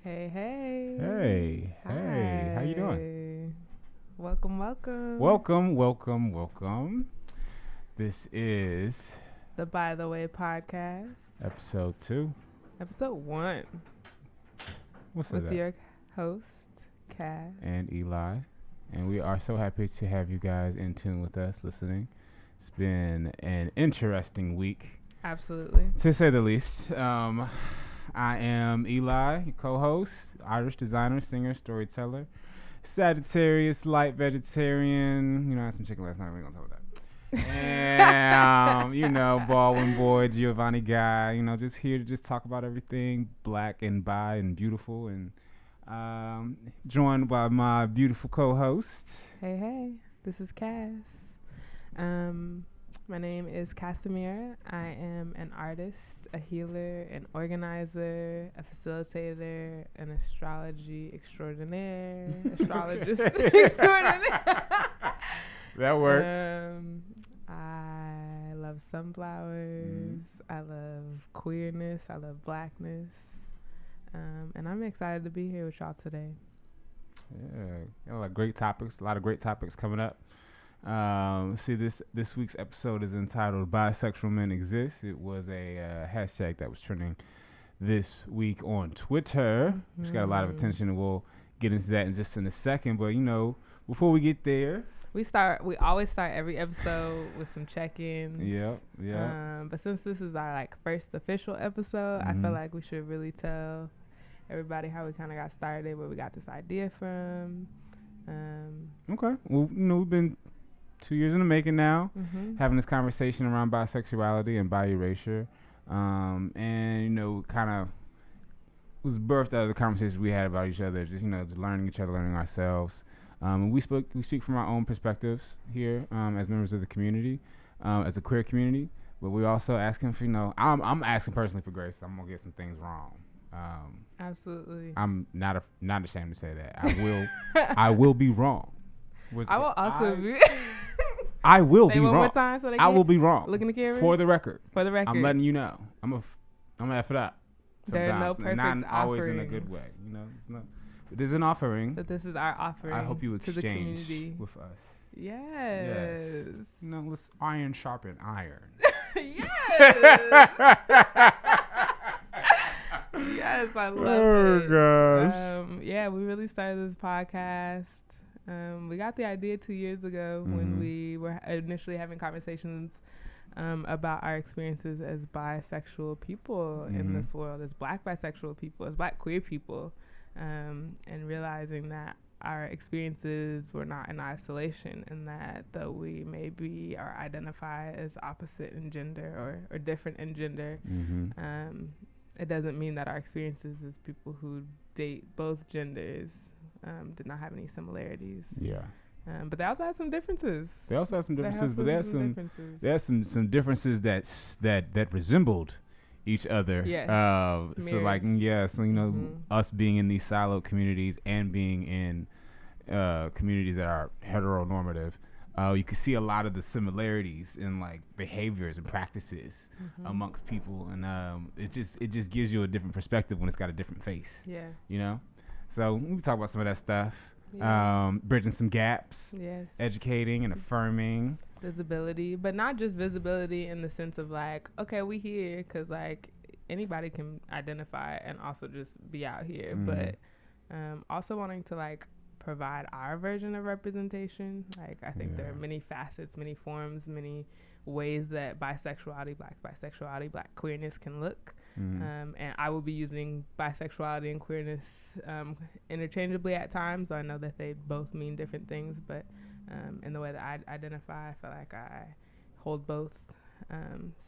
Hey, hey. Hey, how you doing? Hi. Welcome. Welcome. This is The By the Way podcast, episode 2. episode 1, What's with that? your host, Cass. And Eli. And we are so happy to have you guys in tune with us listening. It's been an interesting week, Absolutely. to say the least. I am Eli, your co-host, Irish designer, singer, storyteller, Sagittarius, light vegetarian. I had some chicken last night. We're going to talk about that. And, Baldwin boy, Giovanni guy, just here to just talk about everything black and bi and beautiful. And joined by my beautiful co-host. Hey. This is Cass. My name is Casimir. I am an artist, a healer, an organizer, a facilitator, an astrology extraordinaire, astrologist extraordinaire. That works. I love sunflowers. I love queerness. I love blackness. And I'm excited to be here with y'all today. Yeah, a lot of great topics coming up. This week's episode is entitled "Bisexual Men Exist." It was a hashtag that was trending this week on Twitter, which got a lot of attention, and we'll get into that in a second. But before we get there, We always start every episode with some check-ins. Yeah. But since this is our first official episode, I feel like we should really tell everybody how we kind of got started, where we got this idea from. Okay. Well, we've been 2 years in the making now, Mm-hmm. having this conversation around bisexuality and bi-erasure, and kind of was birthed out of the conversations we had about each other, just learning each other, learning ourselves. And we speak from our own perspectives here, as members of the community, as a queer community. But we also asking for, I'm asking personally for grace. I'm gonna get some things wrong. Absolutely. I'm not ashamed to say that. I will be wrong. I will also be. I will Say be one wrong. more time so they I will can be wrong. look in the camera. For the record. For the record. I'm letting you know. I'm gonna F it up. There are no Sometimes, and not perfect always in a offerings. good way. It is an offering. So this is our offering. I hope you to the exchange community. with us. Yes. Let's iron sharpen iron. Yes. Yes, I love it. Gosh. Yeah, we really started this podcast. We got the idea 2 years ago when we were initially having conversations about our experiences as bisexual people in this world, as black bisexual people, as black queer people, and realizing that our experiences were not in isolation, and that though we maybe are identified as opposite in gender or different in gender, it doesn't mean that our experiences as people who date both genders did not have any similarities. Yeah. But they also have some differences. They also have some differences, but differences. there's some differences that resembled each other. Yes. Us being in these siloed communities and being in communities that are heteronormative, you can see a lot of the similarities in behaviors and practices amongst people, and it just gives you a different perspective when it's got a different face. Yeah. So we talk about some of that stuff. Yeah. Bridging some gaps, Yes. educating and affirming. Visibility, but not just visibility in the sense of okay, we here because anybody can identify and also just be out here, but also wanting to provide our version of representation. I think there are many facets, many forms, many ways that bisexuality, black queerness can look. And I will be using bisexuality and queerness interchangeably at times. So I know that they both mean different things, but in the way that I identify, I feel like I hold both.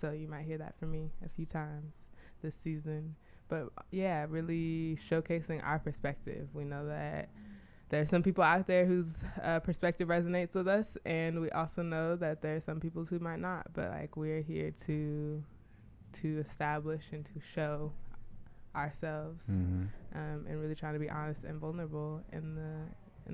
So you might hear that from me a few times this season. But yeah, really showcasing our perspective. We know that there are some people out there whose perspective resonates with us, and we also know that there are some people who might not. But we're here to establish and to show ourselves, and really trying to be honest and vulnerable in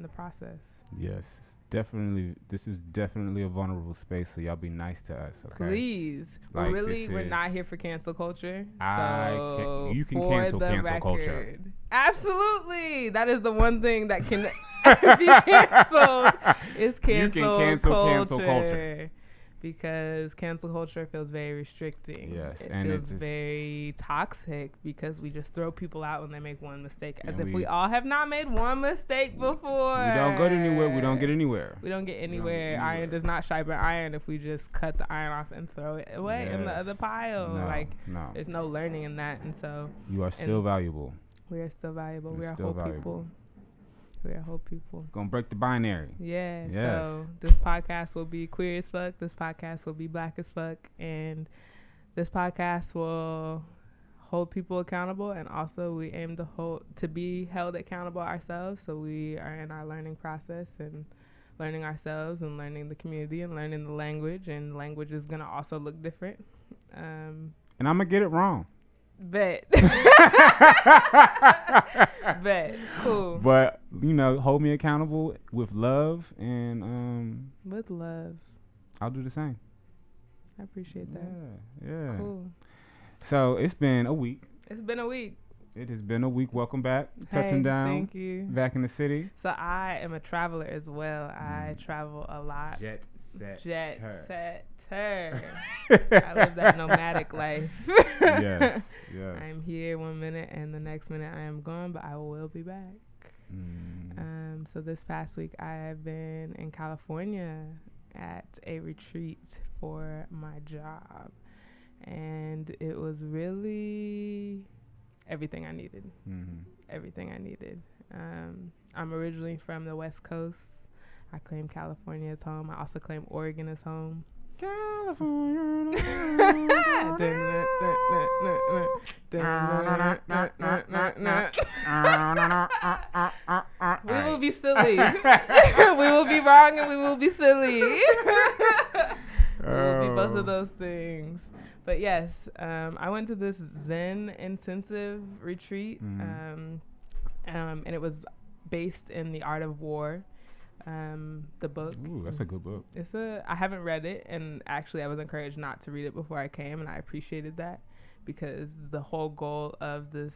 the process. Yes, definitely. This is definitely a vulnerable space, so y'all be nice to us, okay? Please. We're not here for cancel culture. You can cancel cancel culture. Absolutely. That is the one thing that can be canceled. Is cancel culture. Because cancel culture feels very restricting. Yes, it and feels it's just very toxic because we just throw people out when they make one mistake, as And if we all have not made one mistake before. we don't go anywhere. We don't get anywhere. We don't get anywhere. Iron does not sharpen iron if we just cut the iron off and throw it away in the other pile. No. There's no learning in that, and so You are still valuable. we are still valuable. You're We are still whole valuable. people. We are whole people. Gonna break the binary. Yeah. Yes. So this podcast will be queer as fuck. This podcast will be black as fuck, and this podcast will hold people accountable. And also, we aim to be held accountable ourselves. So we are in our learning process and learning ourselves and learning the community and learning the language. And language is gonna also look different. And I'm gonna get it wrong. Bet. Bet. Cool. But hold me accountable with love, and With love. I'll do the same. I appreciate that. Yeah. Cool. So it's been a week. It's been a week. It has been a week. Welcome back. Hey, Touching down. Thank you. Back in the city. So I am a traveler as well. I travel a lot. Jet Setter. I live that nomadic life. Yes. I'm here one minute and the next minute I am gone, but I will be back. So this past week I have been in California at a retreat for my job, and it was really everything I needed. Everything I needed. I'm originally from the West Coast. I claim California as home. I also claim Oregon as home. California. We will be silly. We will be wrong and we will be silly. We will be both of those things. But yes, I went to this Zen intensive retreat, and it was based in The Art of War. The book. Ooh, that's a good book. I haven't read it, and actually I was encouraged not to read it before I came, and I appreciated that, because the whole goal of this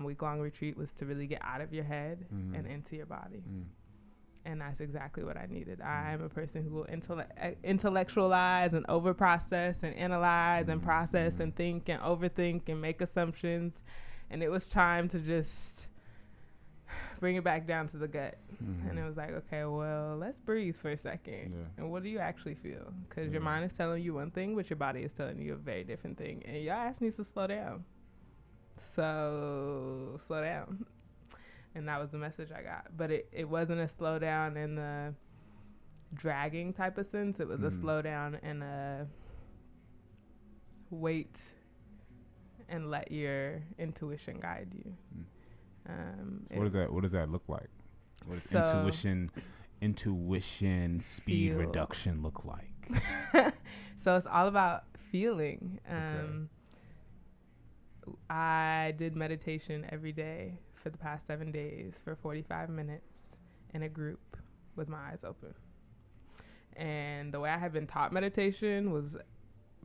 week-long retreat was to really get out of your head and into your body. And that's exactly what I needed. I'm a person who will intellectualize and over-process and analyze and process and think and overthink and make assumptions, and it was time to just bring it back down to the gut. And it was like, okay, well, let's breathe for a second. And what do you actually feel? Because your mind is telling you one thing, but your body is telling you a very different thing. And your ass needs to slow down. So slow down. And that was the message I got. But it wasn't a slow down in the dragging type of sense. It was a slow down in a wait and let your intuition guide you. What does that look like? What does intuition speed reduction look like? So it's all about feeling. I did meditation every day for the past 7 days for 45 minutes in a group with my eyes open. And the way I had been taught meditation was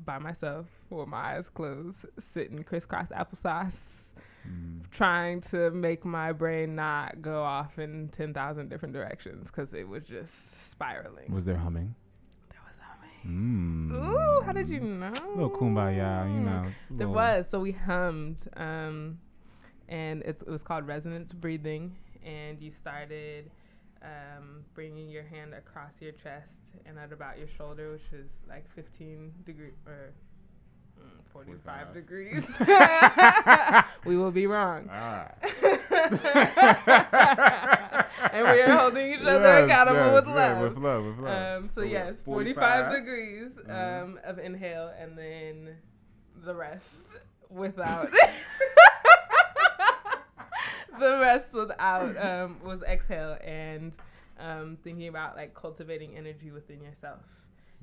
by myself with my eyes closed, sitting crisscross applesauce, trying to make my brain not go off in 10,000 different directions because it was just spiraling. Was there humming? There was humming. Ooh, how did you know? A little kumbaya, There was. So we hummed, and it was called resonance breathing, and you started bringing your hand across your chest and at about your shoulder, which is like 15 degrees or 45 degrees. We will be wrong. All right. And we are holding each other accountable with love. With love. So yes, 45 degrees of inhale, and then the rest without. The rest without was exhale, and thinking about like cultivating energy within yourself.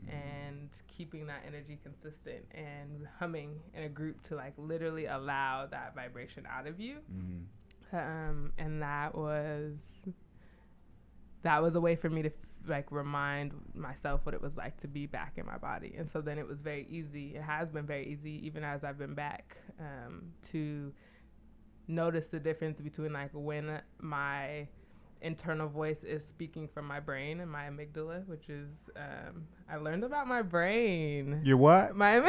And keeping that energy consistent and humming in a group to like literally allow that vibration out of you. And that was a way for me to like remind myself what it was like to be back in my body. And so then it was very easy. It has been very easy, even as I've been back, to notice the difference between like when my internal voice is speaking from my brain and my amygdala, which is I learned about my brain. Your what? My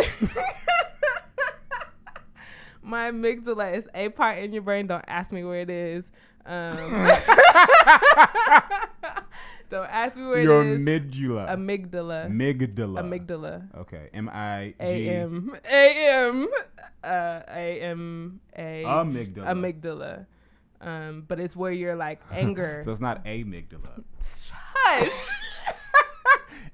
amygdala is a part in your brain. Don't ask me where it is. Don't ask me where Your it is. amygdala. Amygdala. Okay. M-I-G. Amygdala. But it's where you're like anger. So it's not amygdala. Hush.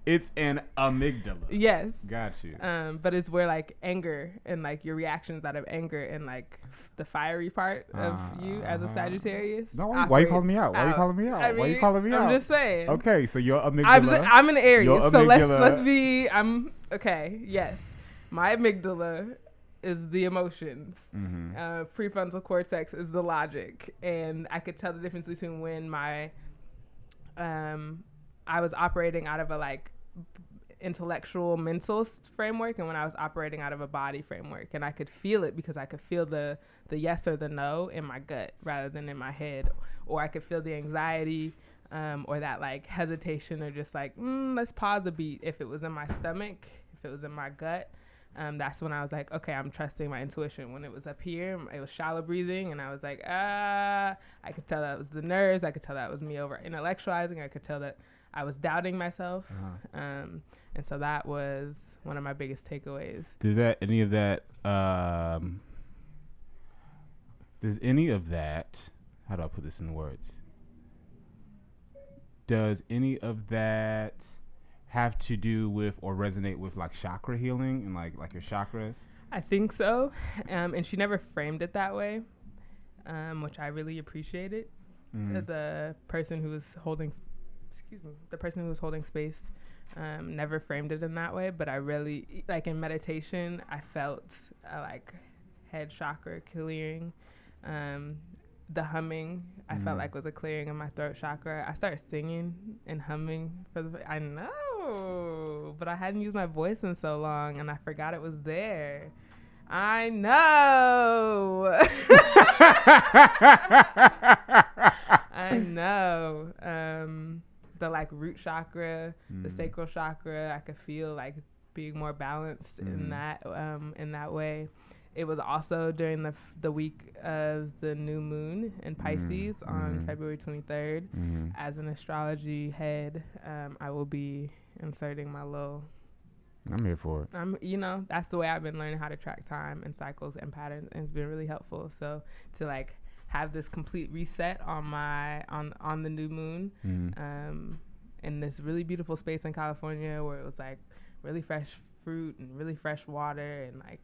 It's an amygdala. Yes. Got you. But it's where like anger and like your reactions out of anger and like the fiery part of you as a Sagittarius. No, why you calling me out? Why you calling me out? I mean, why you calling me out? I'm just saying. Okay, so your amygdala. I'm an Aries, your so amygdala- let's be. I'm okay. Yes, my amygdala is the emotions. Prefrontal cortex is the logic, and I could tell the difference between when my I was operating out of a like intellectual mental framework and when I was operating out of a body framework, and I could feel it because I could feel the yes or the no in my gut rather than in my head, or I could feel the anxiety or that like hesitation or just like let's pause a beat if it was in my stomach, if it was in my gut. That's when I was like, okay, I'm trusting my intuition. When it was up here, it was shallow breathing, and I was like, I could tell that was the nerves. I could tell that was me over intellectualizing. I could tell that I was doubting myself. And so that was one of my biggest takeaways. Does any of that, how do I put this in words? Does any of that have to do with or resonate with like chakra healing and like your chakras? I think so. And she never framed it that way, which I really appreciated. The person who was holding space never framed it in that way, but I really, like in meditation, I felt like head chakra clearing. The humming, I felt like was a clearing of my throat chakra. I started singing and humming I know, but I hadn't used my voice in so long, and I forgot it was there. I know. I know. The like root chakra, the sacral chakra, I could feel like being more balanced in that way. It was also during the week of the new moon in Pisces on February 23rd. As an astrology head, I will be inserting my little. I'm here for it. That's the way I've been learning how to track time and cycles and patterns, and it's been really helpful. So to like have this complete reset on the new moon, in this really beautiful space in California where it was like really fresh fruit and really fresh water and like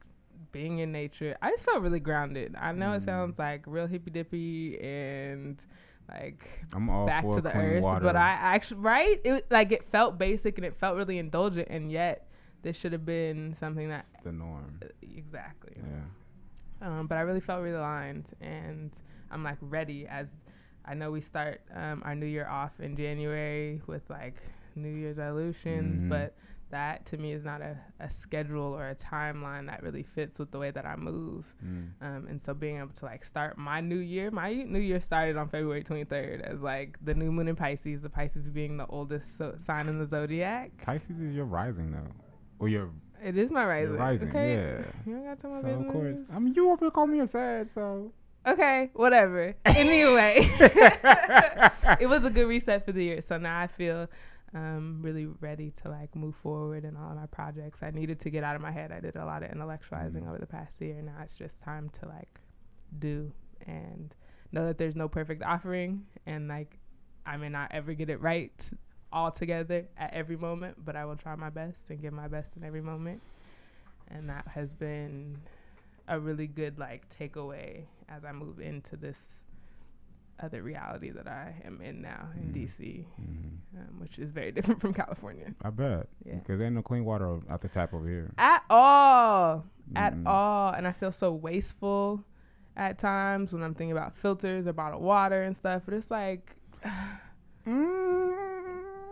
being in nature, I just felt really grounded. I know it sounds like real hippy dippy and like I'm all back for to the clean earth, water. but I actually it felt basic and it felt really indulgent, and yet this should have been something that the norm. Exactly. Yeah. But I really felt really aligned, and I'm like ready. As I know, we start our new year off in January with like New Year's resolutions, but that to me is not a schedule or a timeline that really fits with the way that I move. And so being able to like start my new year started on February 23rd as like the new moon in Pisces, the Pisces being the oldest sign in the zodiac. Pisces is your rising though, or your. It is my rising. Your rising, okay? yeah. You don't gotta tell my So business. of course, I mean you over here call me a Sag, so. Okay, whatever. Anyway, it was a good reset for the year. So now I feel really ready to like move forward in all of my projects. I needed to get out of my head. I did a lot of intellectualizing over the past year. Now it's just time to like do and know that there's no perfect offering, and like I may not ever get it right all together at every moment, but I will try my best and give my best in every moment. And that has been a really good like takeaway as I move into this other reality that I am in now in DC, which is very different from California. I bet. Yeah. Because there ain't no clean water out the tap over here. At all. And I feel so wasteful at times when I'm thinking about filters or bottled water and stuff. But it's like,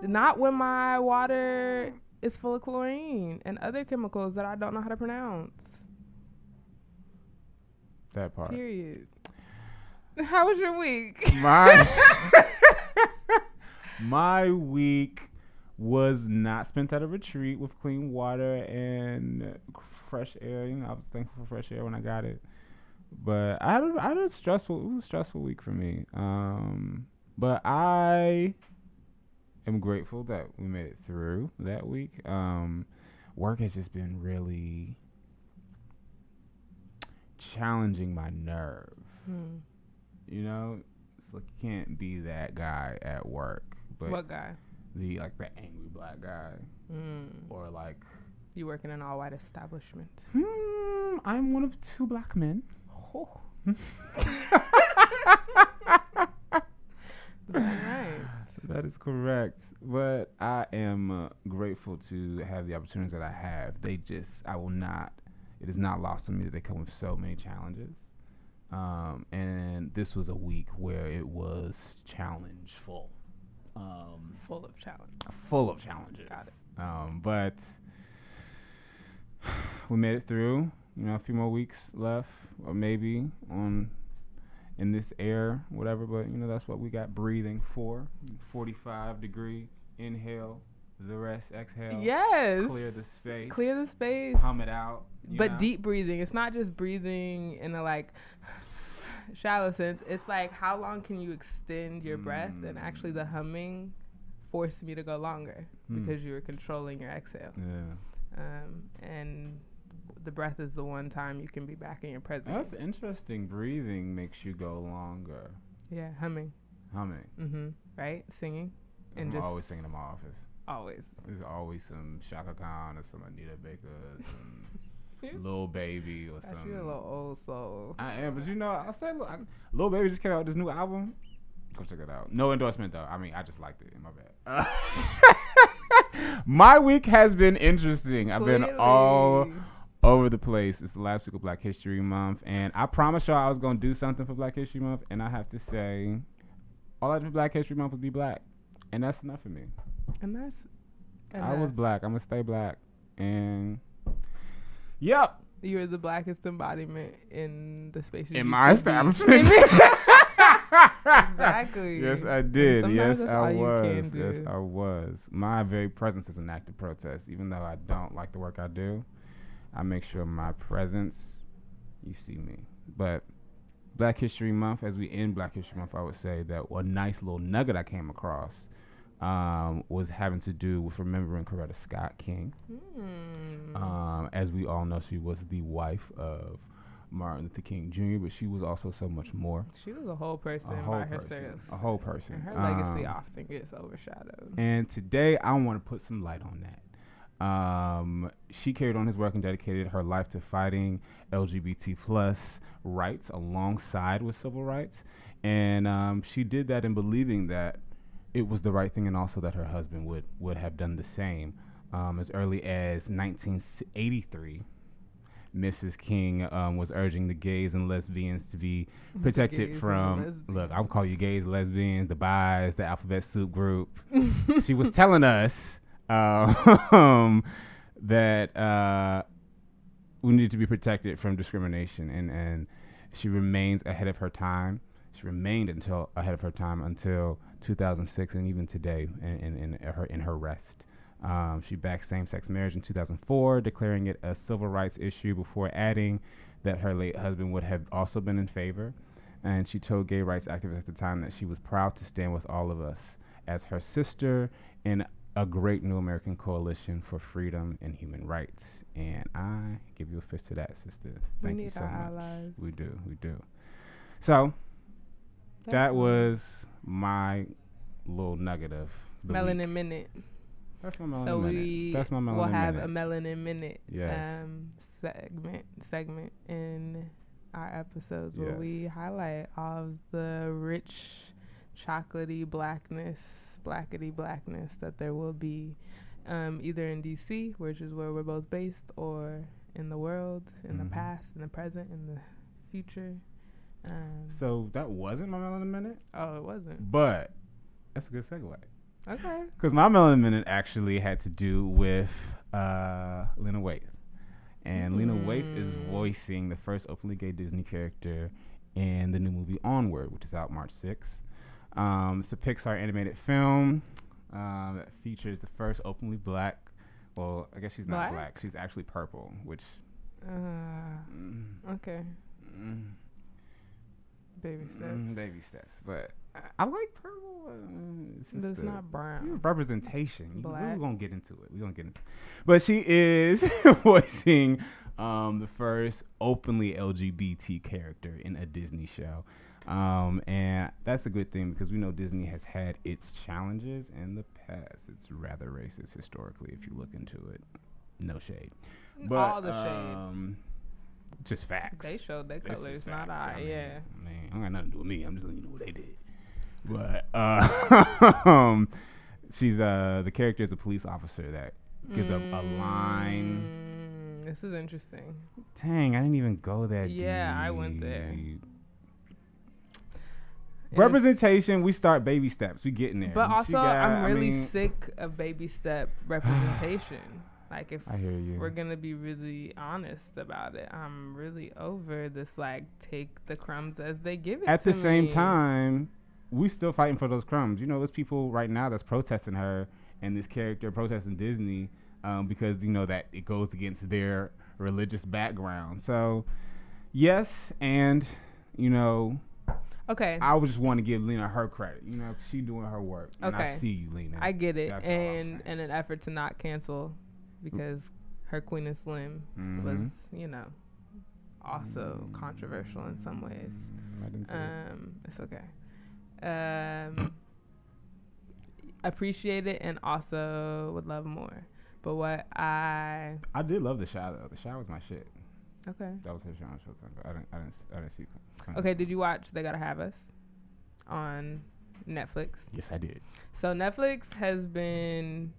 not when my water is full of chlorine and other chemicals that I don't know how to pronounce. That part. Period. How was your week? My week was not spent at a retreat with clean water and fresh air. You know, I was thankful for fresh air when I got it. But I had a stressful. It was a stressful week for me. But I am grateful that we made it through that week. Work has just been really challenging my nerve. You know, it's like you can't be that guy at work. But what guy? The angry black guy, or like you work in an all-white establishment. I'm one of 2 black men. Oh. Right. That is correct. But I am grateful to have the opportunities that I have. It is not lost on me that they come with so many challenges. And this was a week where it was challengeful. Full of challenges. Full of challenges. Got it. But we made it through. You know, a few more weeks left, or maybe in this air, whatever. But you know, that's what we got breathing for. 45-degree inhale, the rest exhale. Yes. Clear the space. Hum it out. But know? Deep breathing. It's not just breathing in a shallow sense. It's like, how long can you extend your breath? And actually the humming forced me to go longer because you were controlling your exhale. Yeah. And the breath is the one time you can be back in your presence. That's interesting. Breathing makes you go longer. Yeah, humming. Right? Singing. And I'm always singing in my office. Always. There's always some Shaka Khan or some Anita Baker, some Lil Baby or something. You're a little old soul. I am, but you know, I'll say Lil Baby just came out with this new album. Go check it out. No endorsement though. I mean, I just liked it. My bad. My week has been interesting. I've been all over the place. It's the last week of Black History Month, and I promised y'all I was gonna do something for Black History Month, and I have to say, all I did for Black History Month was be black, and that's enough for me. I was black. I'm gonna stay black, and yep. You're the blackest embodiment in the space. In my establishment. Exactly. Yes, I did. Yes, I was. Yes, I was. My very presence is an act of protest. Even though I don't like the work I do, I make sure my presence, you see me. But Black History Month, as we end Black History Month, I would say that a nice little nugget I came across was having to do with remembering Coretta Scott King. As we all know, she was the wife of Martin Luther King Jr., but she was also so much more. She was a whole person by herself. A whole person. And her legacy often gets overshadowed. And today I want to put some light on that. She carried on his work and dedicated her life to fighting LGBT plus rights alongside with civil rights. And she did that in believing that it was the right thing, and also that her husband would have done the same. As early as 1983, Mrs. King was urging the gays and lesbians to be protected from, look, I'll call you gays, lesbians, the bis, the alphabet soup group. She was telling us that we need to be protected from discrimination, and she remains ahead of her time. She remained ahead of her time until 2006, and even today in her rest. She backed same-sex marriage in 2004, declaring it a civil rights issue, before adding that her late husband would have also been in favor. And she told gay rights activists at the time that she was proud to stand with all of us as her sister in a great new American coalition for freedom and human rights. And I give you a fist to that, sister. Thank you so much. Allies. We do. So that was my little nugget of the Melanin week. Minute. That's my Melanin Minute. That's my Melanin Minute. We'll have a Melanin Minute yes. segment in our episodes where we highlight all of the rich, chocolatey blackety blackness that there will be either in DC, which is where we're both based, or in the world, in the past, in the present, in the future. So that wasn't my Melanin Minute? Oh, it wasn't. But that's a good segue. Okay. Because my Melanin Minute actually had to do with Lena Waithe. And Lena Waithe is voicing the first openly gay Disney character and the new movie Onward, which is out March 6th. It's a Pixar animated film that features the first openly black. Well, I guess she's not black. She's actually purple, which. Okay. Baby steps. Baby steps, but I like purple. It's not brown. Representation. Black. We're gonna get into it. But she is voicing the first openly LGBT character in a Disney show. And that's a good thing because we know Disney has had its challenges in the past. It's rather racist historically if you look into it. No shade. But, all the shade. Just facts. They showed their colors, not I. Yeah. I mean, I don't got nothing to do with me. I'm just letting you know what they did. But she's the character is a police officer that gives up a line. This is interesting. Dang, I didn't even go that deep. Yeah, I went there. Representation, we start baby steps. We getting there. But also, I'm really sick of baby step representation. Like, if I hear you. We're going to be really honest about it, I'm really over this, like, take the crumbs as they give it to me. At the same time, we still fighting for those crumbs. You know, there's people right now that's protesting her and this character protesting Disney because, you know, that it goes against their religious background. So, yes, and, you know... Okay. I would just want to give Lena her credit. You know, she doing her work. And I see you, Lena. I get it. And in an effort to not cancel... because her Queen and Slim was, you know, also controversial in some ways. I didn't see it. It's okay. Appreciate it and also would love more. But what I did love The Chi though. The Chi was my shit. Okay. That was her show on Showtime. I didn't see. Okay, did you watch They Gotta Have Us on Netflix? Yes, I did. So Netflix has been.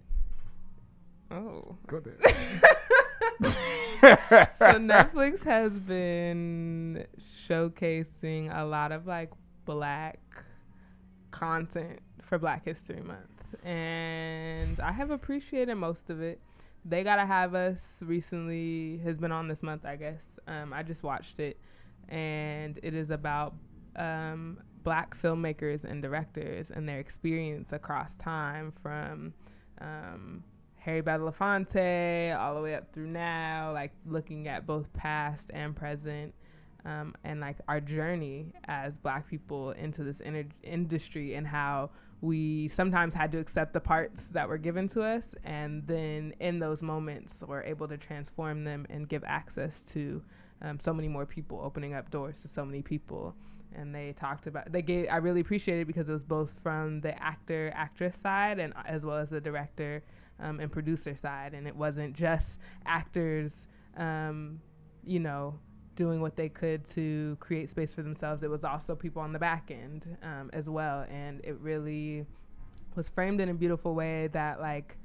Oh. Go there. So Netflix has been showcasing a lot of like black content for Black History Month. And I have appreciated most of it. They Gotta Have Us recently has been on this month, I guess. I just watched it. And it is about black filmmakers and directors and their experience across time from Harry Belafonte all the way up through now, like looking at both past and present, and like our journey as black people into this industry and how we sometimes had to accept the parts that were given to us, and then in those moments we're able to transform them and give access to so many more people, opening up doors to so many people. And they talked about, I really appreciated it because it was both from the actress side and as well as the director and producer side. And it wasn't just actors, you know, doing what they could to create space for themselves. It was also people on the back end as well. And it really was framed in a beautiful way that, like,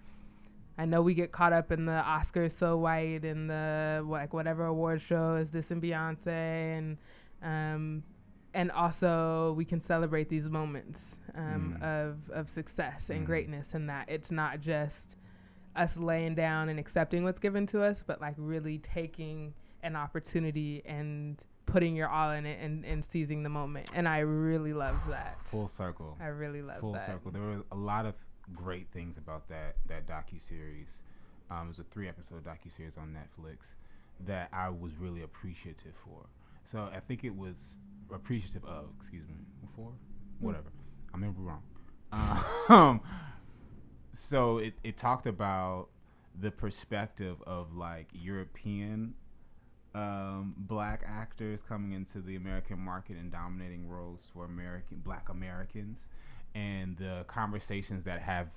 I know we get caught up in the Oscars so white and the like whatever award show is this and Beyonce, and also we can celebrate these moments of success and greatness, and that it's not just us laying down and accepting what's given to us, but like really taking an opportunity and putting your all in it and seizing the moment. And I really loved that. Full circle. I really loved that. Full circle. There were a lot of great things about that docuseries. It was a 3-episode docuseries on Netflix that I was really appreciative for. So I think it was appreciative of, whatever. I may be wrong. So it talked about the perspective of like European black actors coming into the American market and dominating roles for black Americans, and the conversations that have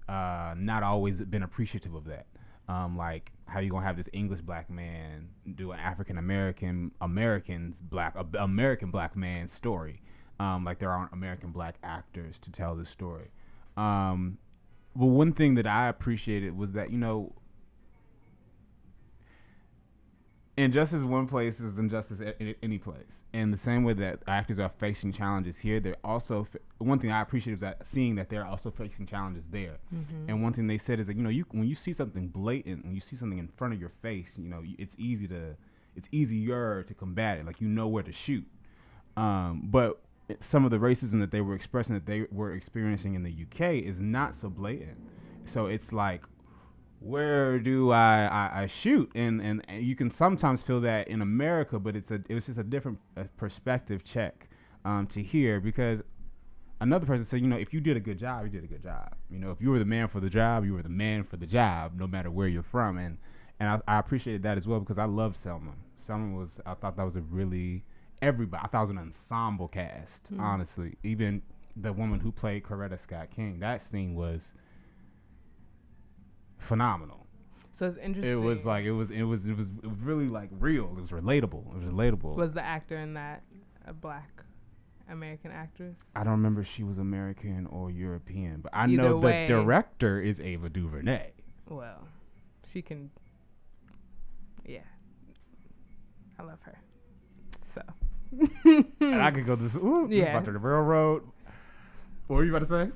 not always been appreciative of that. Like how you gonna have this English black man do an African American black man story? Like there aren't American black actors to tell this story. But one thing that I appreciated was that, you know, injustice in one place is injustice in any place. And the same way that actors are facing challenges here, they're also one thing I appreciate is that seeing that they're also facing challenges there. Mm-hmm. And one thing they said is that, you know, when you see something blatant, when you see something in front of your face, you know, it's easier to combat it. Like, you know where to shoot. But some of the racism that they were expressing, that they were experiencing in the UK, is not so blatant. So it's like, where do I shoot? And you can sometimes feel that in America, but it was just a different perspective check to hear, because another person said, if you did a good job, you did a good job. If you were the man for the job, you were the man for the job, no matter where you're from. And I appreciated that as well, because I love Selma. I thought that was everybody. I thought it was an ensemble cast, honestly. Even the woman who played Coretta Scott King, that scene was phenomenal. So it's interesting. It was really like real. It was relatable. Was the actor in that a black American actress? I don't remember if she was American or European, but I Either know way, the director is Ava DuVernay. Well, she can. Yeah, I love her. So. And I could go this. Ooh, this is about the railroad. What were you about to say?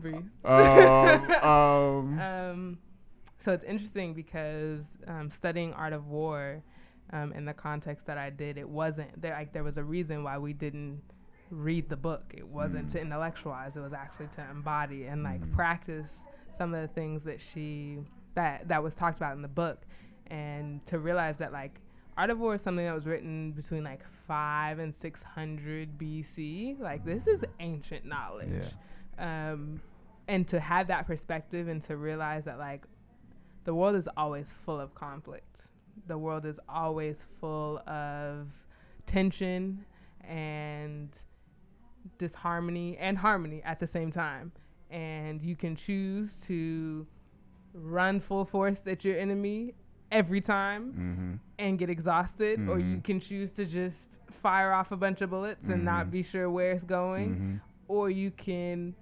Breathe. So it's interesting because studying Art of War, in the context that I did, it wasn't there. Like, there was a reason why we didn't read the book. It wasn't to intellectualize. It was actually to embody and practice some of the things that was talked about in the book, and to realize that Art of War is something that was written between 500 and 600 BC. This is ancient knowledge. Yeah. And to have that perspective and to realize that the world is always full of conflict. The world is always full of tension and disharmony and harmony at the same time. And you can choose to run full force at your enemy every time and get exhausted, or you can choose to just fire off a bunch of bullets and not be sure where it's going, or you can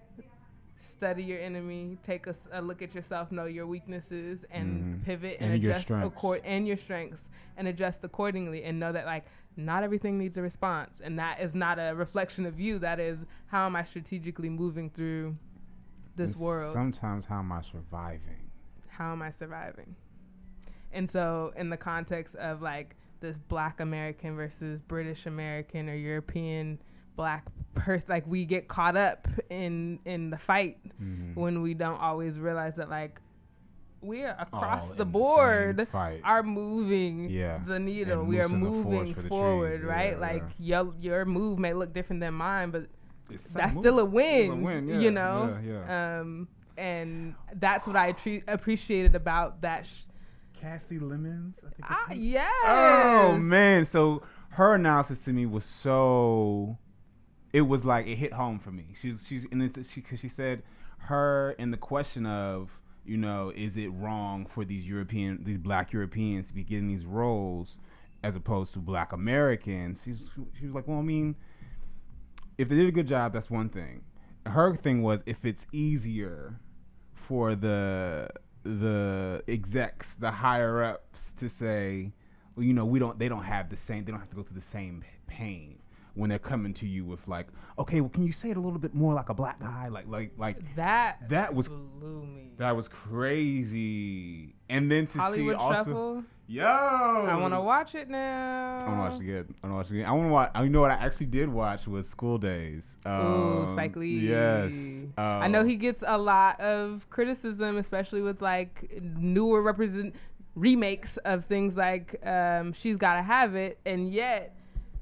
study your enemy, take a look at yourself, know your weaknesses, and pivot and adjust and your strengths, and adjust accordingly, and know that not everything needs a response, and that is not a reflection of you. That is, how am I strategically moving through this world? Sometimes, how am I surviving? How am I surviving? And so in the context of this Black American versus British American or European Black person, we get caught up in the fight when we don't always realize that we are across the board are moving the needle. We are moving forward, right? Your move may look different than mine, but that's still a win, and that's what I appreciated about that. Cassie Lemons, I think. Yes. Oh man! So her analysis to me was it was it hit home for me. Because she said in the question of is it wrong for these Black Europeans to be getting these roles as opposed to Black Americans? She was like, well, I mean, if they did a good job, that's one thing. Her thing was, if it's easier for the execs, the higher ups, to say, well, they don't have to go through the same pain when they're coming to you with okay, well, can you say it a little bit more like a Black guy? That was blew me. That was crazy. And then to Hollywood see also Shuffle. Yo, I want to watch it now. I want to watch it again. I want to watch. You know what I actually did watch was School Days. Ooh, Spike Lee. Yes. I know he gets a lot of criticism, especially with newer remakes of things She's Gotta Have It, and yet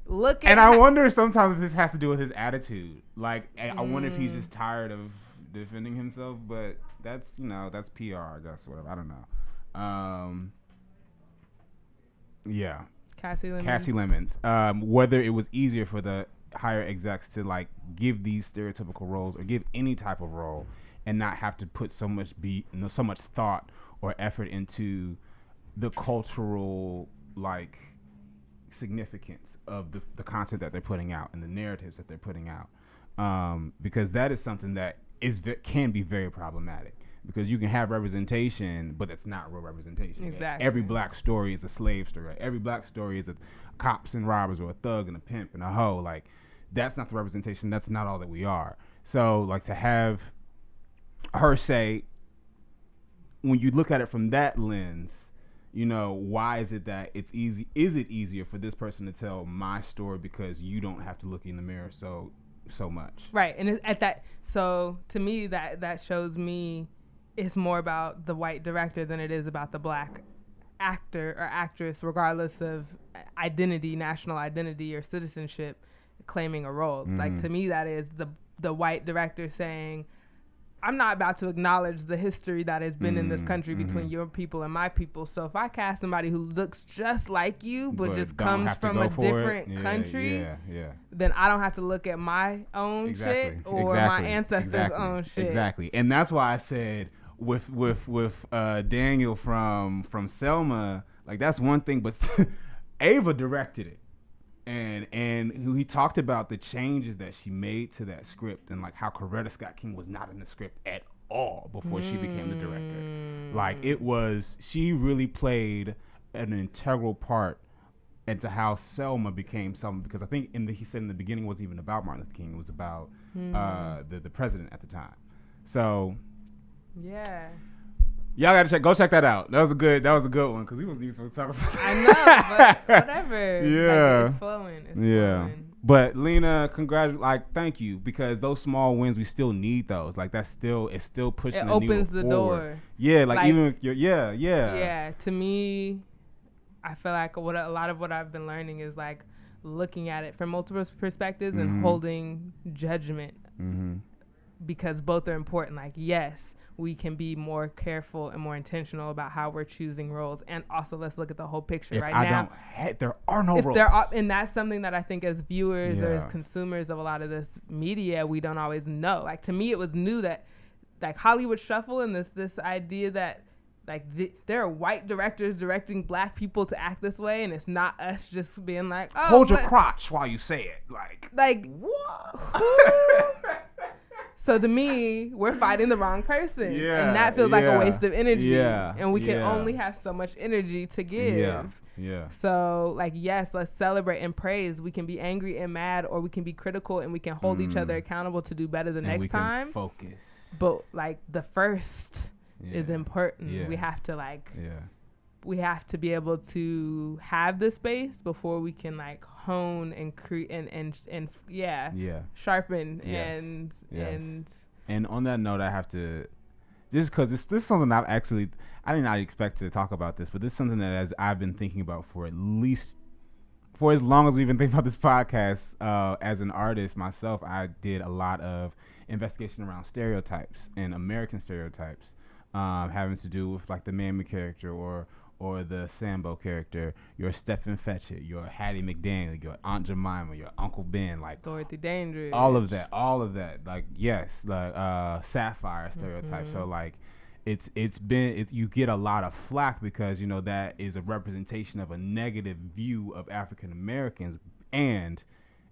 I wonder sometimes if this has to do with his attitude. I wonder if he's just tired of defending himself, but that's PR, I guess, whatever. I don't know. Yeah. Cassie Lemons. Whether it was easier for the higher execs to give these stereotypical roles or give any type of role and not have to put so much thought or effort into the cultural significance of the content that they're putting out and the narratives that they're putting out, because that is something that can be very problematic. Because you can have representation, but it's not real representation. Exactly. Every Black story is a slave story. Every Black story is a cops and robbers, or a thug and a pimp and a hoe. That's not the representation. That's not all that we are. So, to have her say, when you look at it from that lens, you know, why is it that it's easy? Is it easier for this person to tell my story because you don't have to look in the mirror so much? Right, and at that, so to me, that shows me it's more about the white director than it is about the black actor or actress, regardless of identity, national identity, or citizenship, claiming a role. Like, to me, that is the white director saying, I'm not about to acknowledge the history that has been in this country between your people and my people. So if I cast somebody who looks just like you but just comes from a different country, then I don't have to look at my own shit or my ancestors' own shit. Exactly. And that's why I said with Daniel from Selma, like, that's one thing, but Ava directed it. And he talked about the changes that she made to that script, and like how Coretta Scott King was not in the script at all before she became the director. Like, she really played an integral part into how Selma became Selma, because I think he said in the beginning it wasn't even about Martin Luther King, it was about the president at the time. So yeah. Y'all gotta go check that out. That was a good one, because we wasn't even supposed to talk about that. I know, but whatever. Yeah. Like, it's flowing. Flowing. But Lena, thank you, because those small wins, we still need those. Like, it's still pushing the needle forward. It opens the door. Yeah, like even with your Yeah, to me, I feel like a lot of what I've been learning is like looking at it from multiple perspectives and holding judgment, because both are important. Like, yes, we can be more careful and more intentional about how we're choosing roles. And also, let's look at the whole picture now. There are no roles. And that's something that I think as viewers or as consumers of a lot of this media, we don't always know. Like, to me, it was new that, like, Hollywood Shuffle and this idea that, like, there are white directors directing black people to act this way, and it's not us just being like, oh, hold your crotch while you say it. Like what? So to me, we're fighting the wrong person. And that feels like a waste of energy. And we can only have so much energy to give. So, like, yes, let's celebrate and praise. We can be angry and mad, or we can be critical, and we can hold each other accountable to do better the next time. Focus. But, like, the first is important. We have to, we have to be able to have the space before we can, like, hone and create and sharpen and on that note, I have to, just because this is something I did not expect to talk about this, but this is something that I've been thinking about for as long as we've been thinking about this podcast. As an artist myself, I did a lot of investigation around stereotypes and American stereotypes, having to do with, like, the Mammy character or the Sambo character, your Stephen Fetchit, your Hattie McDaniel, your Aunt Jemima, your Uncle Ben, like Dorothy Dandridge, all of that, like, yes, like Sapphire stereotype. So, like, you get a lot of flack because, you know, that is a representation of a negative view of African Americans, and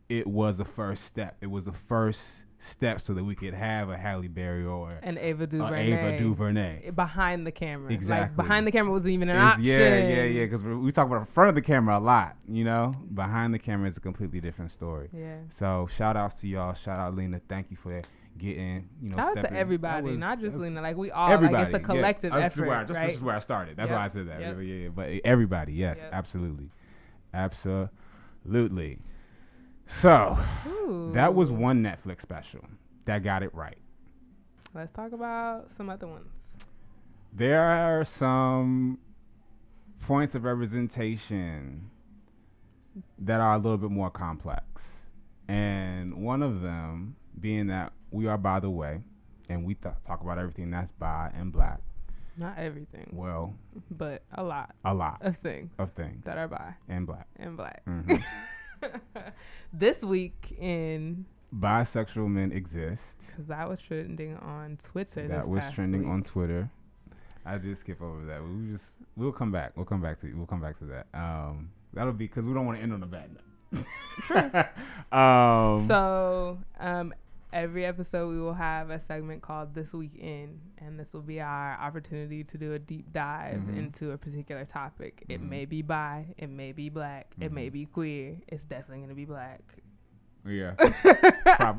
it was a first step. It was the first step so that we could have a Halle Berry or an Ava DuVernay behind the camera. Exactly. Like, behind the camera wasn't even an option. Yeah. Because we talk about in front of the camera a lot. You know, behind the camera is a completely different story. Yeah. So shout outs to y'all. Shout out Lena. Thank you for getting, you know, shout out to everybody, not just Lena. Like, we all, like, it's a collective effort. This is where I started. That's why I said that. Yeah. But everybody, yes, absolutely. So, that was one Netflix special that got it right. Let's talk about some other ones. There are some points of representation that are a little bit more complex. And one of them being that we are by the way, and we talk about everything that's bi and black. Not everything. Well. But a lot. Of things. That are bi. And black. Mm-hmm. This week in Bisexual Men Exist, because that was trending on Twitter. On Twitter. I did skip over that. We'll come back. We'll come back to that. That'll be because we don't want to end on a bad note. True. So every episode we will have a segment called This Week In, and this will be our opportunity to do a deep dive into a particular topic. It may be bi, it may be black, it may be queer. It's definitely going to be black. Yeah.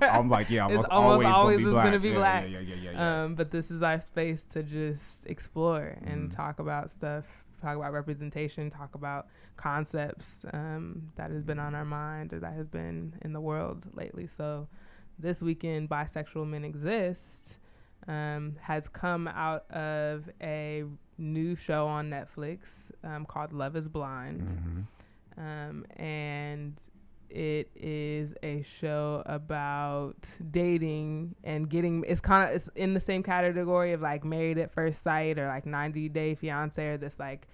I'm like, yeah, it's almost always going to be black. Yeah. But this is our space to just explore and talk about stuff talk about representation, talk about concepts that has been on our mind or that has been in the world lately. So this weekend, Bisexual Men Exist has come out of a new show on Netflix called Love is Blind. And it is a show about dating and getting, it's in the same category of like Married at First Sight or like 90 Day Fiance, or this like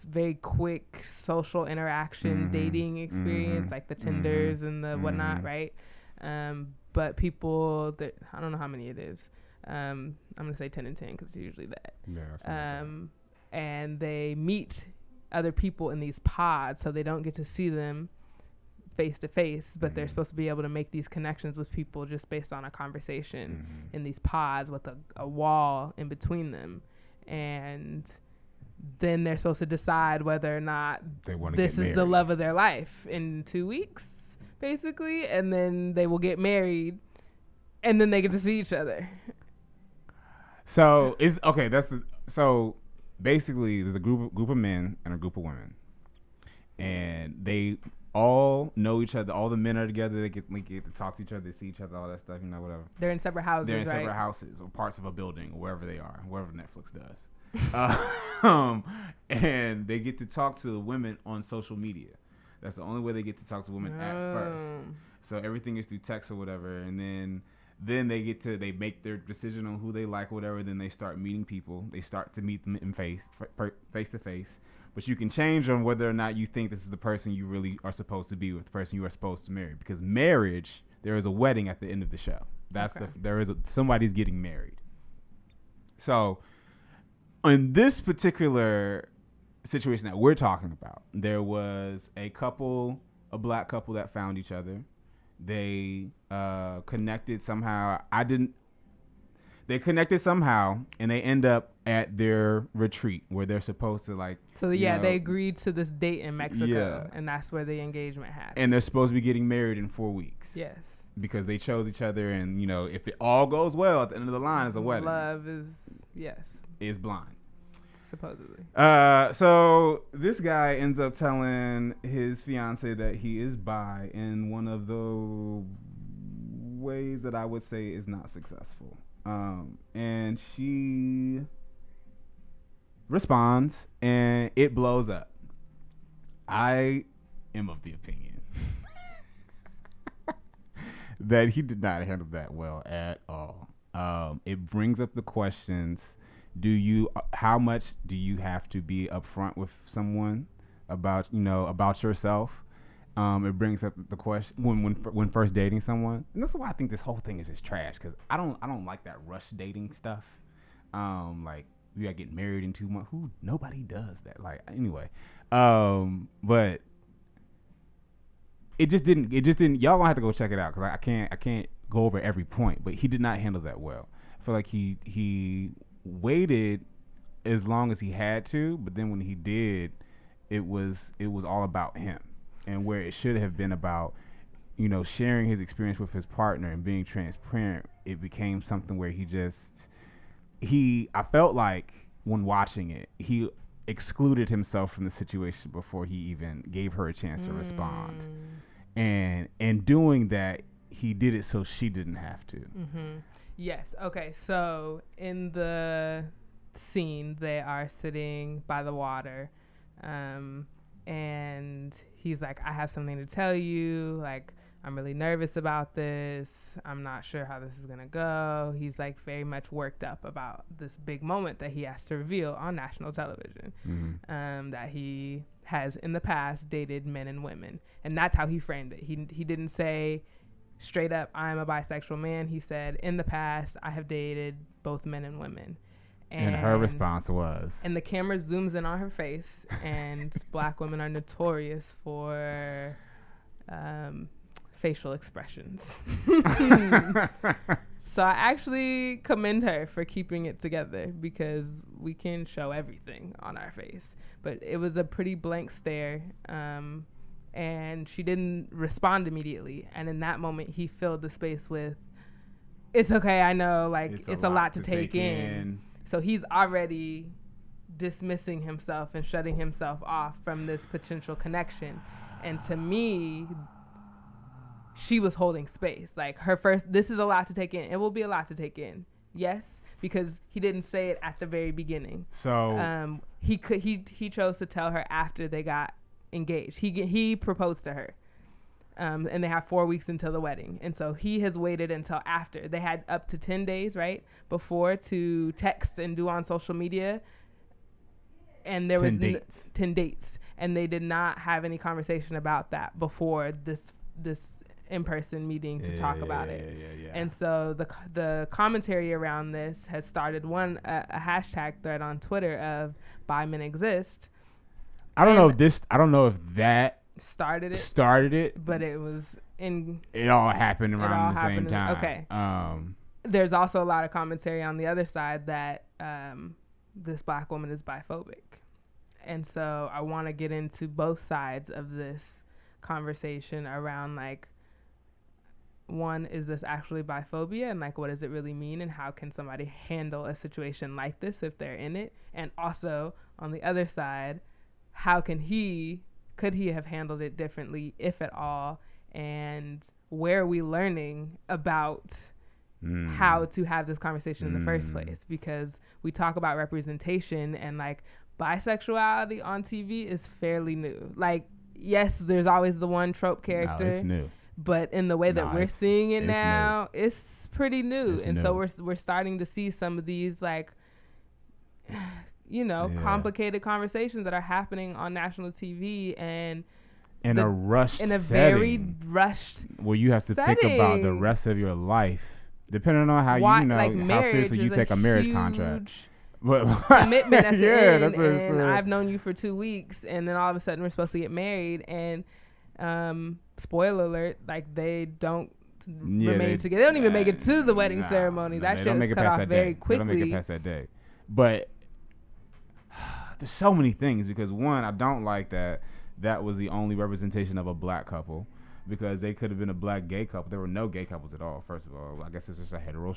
very quick social interaction dating experience, like the Tinders and the whatnot, right? But people that, I don't know how many it is. I'm gonna say 10 and 10 because it's usually that. Yeah. And they meet other people in these pods, so they don't get to see them face to face, but they're supposed to be able to make these connections with people just based on a conversation in these pods with a wall in between them. And then they're supposed to decide whether or not this is the love of their life in 2 weeks, basically. And then they will get married, and then they get to see each other. So it's okay. So basically, there's a group of men and a group of women, and they all know each other. All the men are together. They get to talk to each other. They see each other. All that stuff. Whatever. They're in separate houses. They're in separate houses or parts of a building or wherever they are, wherever Netflix does. And they get to talk to women on social media. That's the only way they get to talk to women at first. So everything is through text or whatever, and then they make their decision on who they like, or whatever. Then they start meeting people. They start to meet them in face to face. But you can change on whether or not you think this is the person you really are supposed to be with, the person you are supposed to marry. Because marriage, there is a wedding at the end of the show. Somebody's getting married. So, in this particular situation that we're talking about, there was a black couple that found each other. They connected somehow. They connected somehow, and they end up at their retreat where they're supposed to like. So they agreed to this date in Mexico, and that's where the engagement happened. And they're supposed to be getting married in 4 weeks. Yes. Because they chose each other, and if it all goes well at the end of the line, it's a wedding. Love is blind. Supposedly. So this guy ends up telling his fiance that he is bi in one of the ways that I would say is not successful. And she responds, and it blows up. I am of the opinion that he did not handle that well at all. It brings up the questions. How much do you have to be upfront with someone about yourself? It brings up the question when first dating someone, and that's why I think this whole thing is just trash. Because I don't like that rush dating stuff. Like you gotta get married in 2 months. Nobody does that. Like anyway, but it just didn't. Y'all gonna have to go check it out because I can't go over every point. But he did not handle that well. I feel like he waited as long as he had to, but then when he did, it was all about him. And where it should have been about, sharing his experience with his partner and being transparent, it became something where I felt like when watching it, he excluded himself from the situation before he even gave her a chance to respond. And in doing that, he did it so she didn't have to. Yes. Okay. So in the scene, they are sitting by the water, and he's like, I have something to tell you. Like, I'm really nervous about this. I'm not sure how this is going to go. He's like very much worked up about this big moment that he has to reveal on national television, that he has in the past dated men and women. And that's how he framed it. He didn't say straight up, I'm a bisexual man. He said, in the past, I have dated both men and women. And her response was? And the camera zooms in on her face, and black women are notorious for facial expressions. So I actually commend her for keeping it together, because we can show everything on our face. But it was a pretty blank stare, and she didn't respond immediately. And in that moment, he filled the space with, it's okay, I know, like, it's a lot to take in. So he's already dismissing himself and shutting himself off from this potential connection. And to me, she was holding space. Like this is a lot to take in. It will be a lot to take in. Yes, because he didn't say it at the very beginning. So he chose to tell her after they got engaged. He proposed to her. And they have 4 weeks until the wedding. And so he has waited until after. They had up to 10 days, right, before to text and do on social media. And there was 10 dates. And they did not have any conversation about that before this in-person meeting to talk about it. Yeah. And so the commentary around this has started a hashtag thread on Twitter of Bi Men Exist. I don't know if that started it, but it all happened around the same time. Okay. There's also a lot of commentary on the other side that this black woman is biphobic. And so I want to get into both sides of this conversation around, like, one, is this actually biphobia, and like what does it really mean, and how can somebody handle a situation like this if they're in it? And also on the other side, how could he have handled it differently, if at all? And where are we learning about how to have this conversation in the first place? Because we talk about representation, and like bisexuality on TV is fairly new. Like, yes, there's always the one trope character. No, it's new. But in the way that we're seeing it now, it's pretty new. So we're starting to see some of these, like, complicated conversations that are happening on national TV and in a very rushed where you have to think about the rest of your life, depending on how how seriously you take a marriage contract. Commitment at the end, and I've known you for 2 weeks, and then all of a sudden we're supposed to get married, and spoiler alert, like, they don't remain together. They don't even make it to the wedding ceremony. That shit is cut off very quickly. They don't make it past that day. But there's so many things, because one, I don't like that was the only representation of a black couple, because they could have been a black gay couple. There were no gay couples at all. First of all, I guess it's just a heterosexual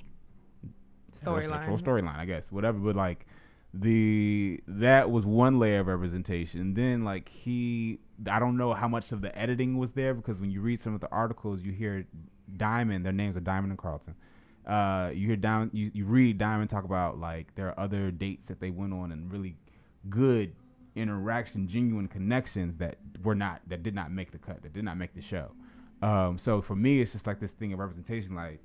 storyline, I guess, whatever. But like that was one layer of representation. Then like I don't know how much of the editing was there, because when you read some of the articles, you hear Diamond, their names are Diamond and Carlton. You hear Diamond, you read Diamond talk about like there are other dates that they went on and really good interaction, genuine connections that did not make the cut, that did not make the show. So for me, it's just like this thing of representation, like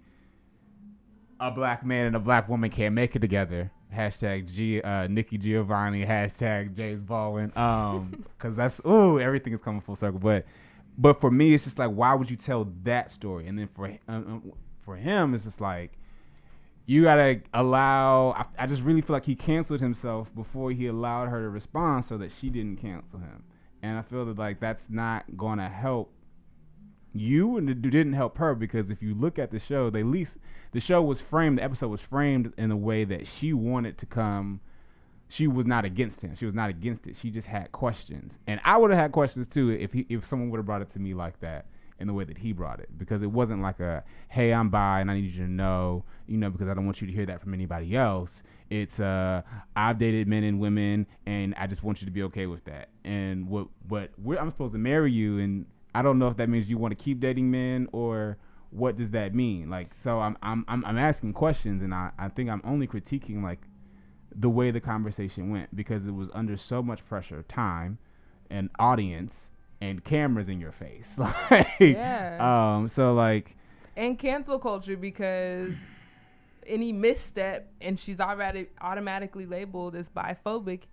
a black man and a black woman can't make it together. Hashtag Nikki Giovanni, hashtag James Baldwin. Cause that's, everything is coming full circle. But for me, it's just like, why would you tell that story? And then for him, it's just like, you gotta allow. I just really feel like he canceled himself before he allowed her to respond, so that she didn't cancel him. And I feel that like that's not gonna help you, and it didn't help her, because if you look at the show, the episode was framed in a way that she wanted to come. She was not against him. She was not against it. She just had questions, and I would have had questions too if someone would have brought it to me like that, in the way that he brought it, because it wasn't like hey, I'm bi and I need you to know, because I don't want you to hear that from anybody else. It's I've dated men and women, and I just want you to be okay with that. And I'm supposed to marry you, and I don't know if that means you want to keep dating men, or what does that mean? Like, so I'm asking questions, and I think I'm only critiquing like the way the conversation went, because it was under so much pressure, time, and audience, and cameras in your face. So like, and cancel culture, because any misstep and she's already automatically labeled as biphobic,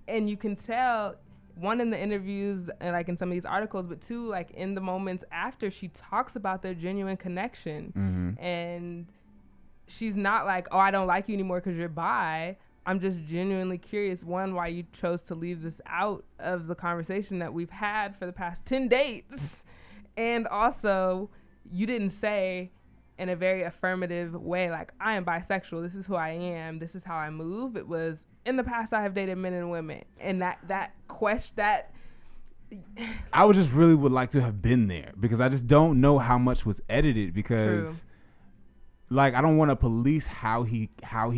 and you can tell, one, in the interviews and like in some of these articles, but two, like in the moments after, she talks about their genuine connection, and she's not like, oh, I don't like you anymore because you're bi. I'm just genuinely curious, one, why you chose to leave this out of the conversation that we've had for the past 10 dates. And also, you didn't say in a very affirmative way, like, I am bisexual, this is who I am, this is how I move. It was, in the past, I have dated men and women. And that I would just really would like to have been there, because I just don't know how much was edited, because like, I don't want to police how he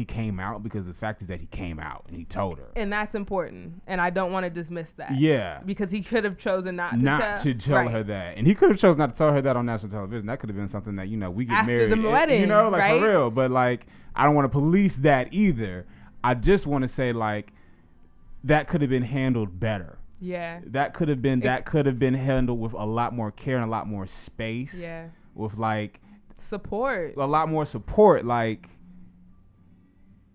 came out, because the fact is that he came out and he told her. And that's important. And I don't want to dismiss that. Yeah. Because he could have chosen not to tell her that. And he could have chosen not to tell her that on national television. That could have been something that, we get after married. After the wedding, you know, like, right? for real. But, like, I don't want to police that either. I just want to say, like, that could have been handled better. Yeah. That could have been handled with a lot more care and a lot more space. Yeah. With, like, support. A lot more support. Like,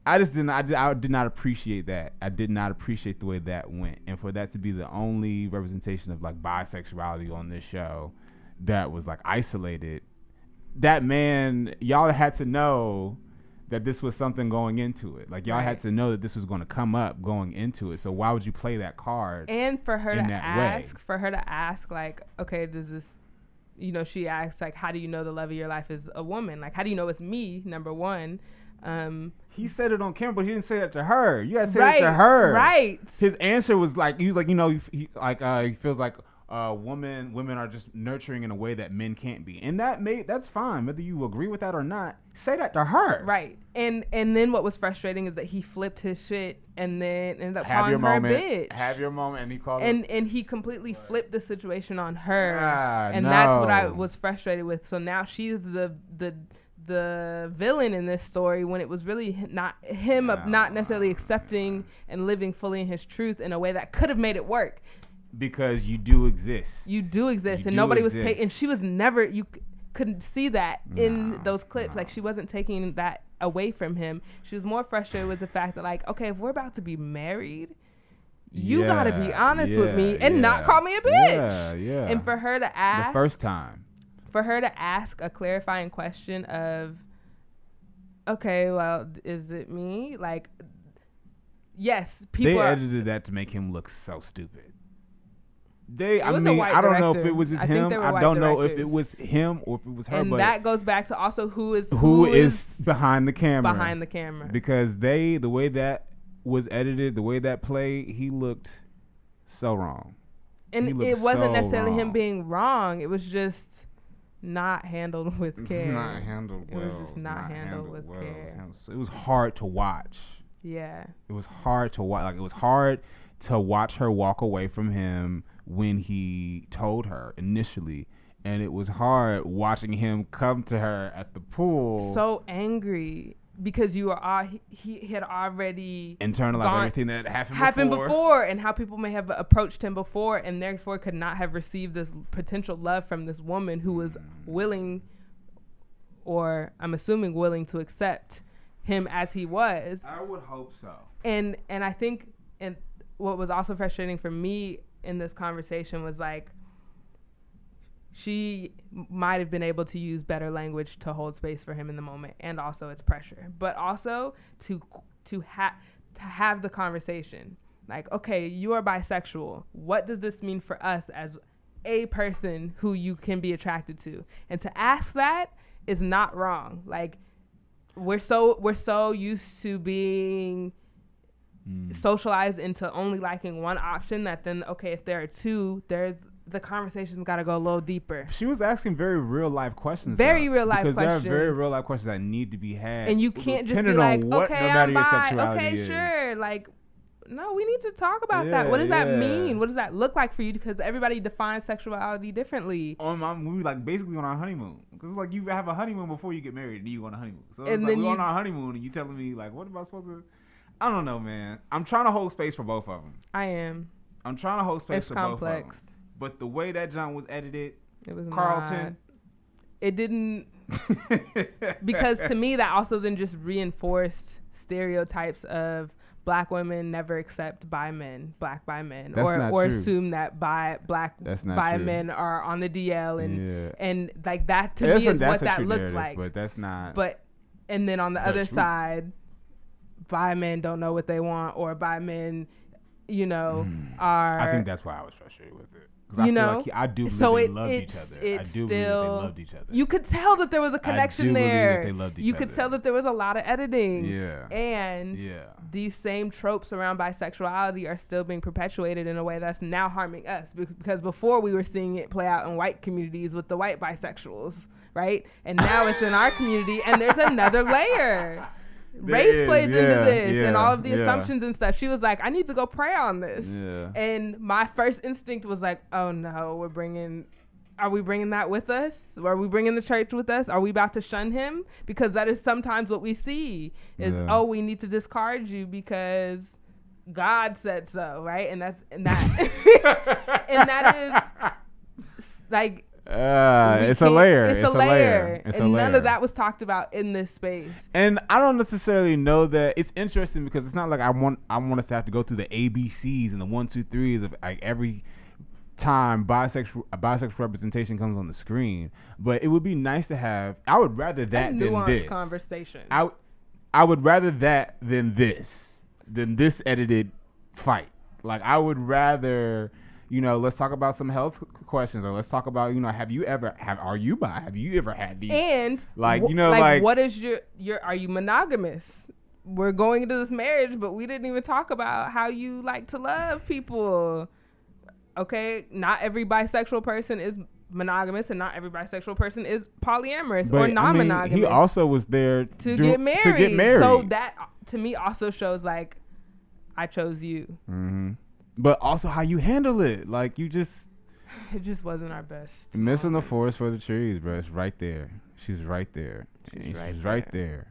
I did not appreciate that. I did not appreciate the way that went. And for that to be the only representation of, like, bisexuality on this show that was, like, isolated, that man, y'all had to know that this was something going into it. Like, y'all had to know that this was going to come up going into it. So why would you play that card? And for her to ask, like, okay, does this, she asks, like, how do you know the love of your life is a woman? Like, how do you know it's me, number one? He said it on camera, but he didn't say that to her. You gotta say it to her. Right. His answer was like, he was like, he feels like women are just nurturing in a way that men can't be. And that's fine. Whether you agree with that or not, say that to her. Right. And then what was frustrating is that he flipped his shit and then ended up calling her a bitch. Have your moment. And he called her. And he completely flipped the situation on her. That's what I was frustrated with. So now she's the villain in this story, when it was really not him, not necessarily accepting and living fully in his truth in a way that could have made it work. Because you do exist. And nobody was taking. And she was never. You couldn't see that in those clips. Like, she wasn't taking that away from him. She was more frustrated with the fact that, like, okay, if we're about to be married, you gotta be honest with me and not call me a bitch. Yeah. And for her to ask the first time, for her to ask a clarifying question of, okay, well, is it me? Like, yes, people. They edited that to make him look so stupid. I don't know if it was just him. I don't know if it was him or if it was her. And but that goes back to also who is behind the camera. Behind the camera. Because the way that was edited, the way that played, he looked so wrong. And it wasn't necessarily him being wrong. It was just not handled with care. It's not handled well. It was just not handled with care. It was hard to watch. Yeah. It was hard to watch. Like, it was hard to watch her walk away from him when he told her initially, and it was hard watching him come to her at the pool so angry because he had already internalized everything that happened before and how people may have approached him before, and therefore could not have received this potential love from this woman who was willing, or I'm assuming willing, to accept him as he was. I would hope so. And I think, and what was also frustrating for me in this conversation was, like, she might have been able to use better language to hold space for him in the moment, and also it's pressure, but also to have the conversation, like, okay, you are bisexual. What does this mean for us as a person who you can be attracted to? And to ask that is not wrong. Like, we're so used to being socialized into only liking one option that then, okay, if there are two, the conversation's got to go a little deeper. She was asking very real life questions. Because there are very real life questions that need to be had. And you can't just be like, okay, I'm bi. Okay, sure. Like, no, we need to talk about that. What does that mean? What does that look like for you? Because everybody defines sexuality differently. We were, like, basically on our honeymoon. Because, like, you have a honeymoon before you get married, and you go on a honeymoon. So it's like, we're on our honeymoon, and you telling me, like, what am I supposed to... I don't know, man. I'm trying to hold space for both of them. I am. I'm trying to hold space for complex. both of them. But the way that John was edited, it was Carlton. It didn't... because to me, that also then just reinforced stereotypes of black women never accept black bi men, or assume that black men are on the DL, and like, that to me is what that looked like. But that's not. And then on the other side, bi men don't know what they want, or bi men, are. I think that's why I was frustrated with it. Because I feel like I do believe they loved each other. I do believe that they loved each other. You could tell that there was a connection there. That they loved each you other. could tell that there was a lot of editing. Yeah. And these same tropes around bisexuality are still being perpetuated in a way that's now harming us. Because before we were seeing it play out in white communities with the white bisexuals, right? And now it's in our community, and there's another layer. Race plays into this and all of the assumptions and stuff. She was like, I need to go pray on this. Yeah. And my first instinct was like, oh no, are we bringing that with us? Are we bringing the church with us? Are we about to shun him? Because that is sometimes what we see is, oh, we need to discard you because God said so, right? And that and that is like, it's a layer. It's a layer. And none of that was talked about in this space. And I don't necessarily know that. It's interesting because it's not like I want us to have to go through the ABCs and the 1, 2, 3s of like every time bisexual representation comes on the screen. But it would be nice to have. I would rather that than this conversation. I would rather that than this edited fight. Like I would rather. Let's talk about some health questions, or let's talk about, are you ever had these? And what is your are you monogamous? We're going into this marriage, but we didn't even talk about how you like to love people. Okay, not every bisexual person is monogamous, and not every bisexual person is polyamorous or non-monogamous. He also was there to get married. So that to me also shows like I chose you. Mm-hmm. But also how you handle it. Like it just wasn't our best. Missing the forest for the trees, bro. It's right there. She's right there. She's right there.